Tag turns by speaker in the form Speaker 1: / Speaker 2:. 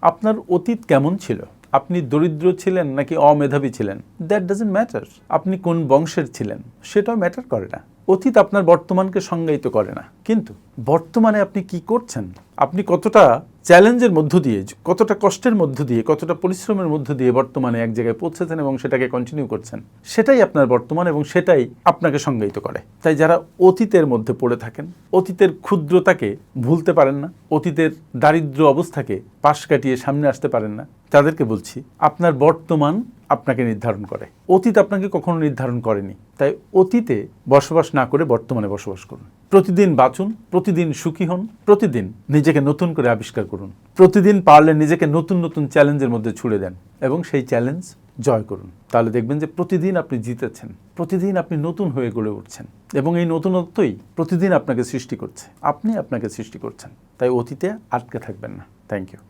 Speaker 1: আপনার অতীত কেমন ছিল, আপনি দরিদ্র ছিলেন নাকি অমেধাবী ছিলেন, দ্যাট ডাজন্ট ম্যাটার। আপনি কোন বংশের ছিলেন সেটাও ম্যাটার করে না। অতীত আপনার বর্তমানকে সংজ্ঞায়িত করে না, কিন্তু বর্তমানে আপনি কি করছেন, আপনি কতটা চ্যালেঞ্জের মধ্য দিয়ে, কতটা কষ্টের মধ্য দিয়ে, কতটা পরিশ্রমের মধ্য দিয়ে বর্তমানে এক জায়গায় পৌঁছেছেন এবং সেটাকে কন্টিনিউ করছেন, সেটাই আপনার বর্তমান এবং সেটাই আপনাকে সংজ্ঞায়িত করে। তাই যারা অতীতের মধ্যে পড়ে থাকেন, অতীতের ক্ষুদ্রতাকে ভুলতে পারেন না, অতীতের দারিদ্র্য অবস্থাকে পাশ কাটিয়ে সামনে আসতে পারেন না, তাদেরকে বলছি আপনার বর্তমান আপনাকে নির্ধারণ করে, অতীত আপনাকে কখনো নির্ধারণ করেনি। তাই অতীতে বসবাস না করে বর্তমানে বসবাস করুন। প্রতিদিন বাঁচুন, প্রতিদিন সুখী হন, প্রতিদিন নিজেকে নতুন করে আবিষ্কার করুন, প্রতিদিন পারলে নিজেকে নতুন নতুন চ্যালেঞ্জের মধ্যে ছুড়ে দেন এবং সেই চ্যালেঞ্জ জয় করুন। তাহলে দেখবেন যে প্রতিদিন আপনি জিতেছেন, প্রতিদিন আপনি নতুন হয়ে গড়ে উঠছেন এবং এই নতুনত্বই প্রতিদিন আপনাকে সৃষ্টি করছে, আপনি আপনাকে সৃষ্টি করছেন। তাই অতীতে আটকে থাকবেন না। Thank you.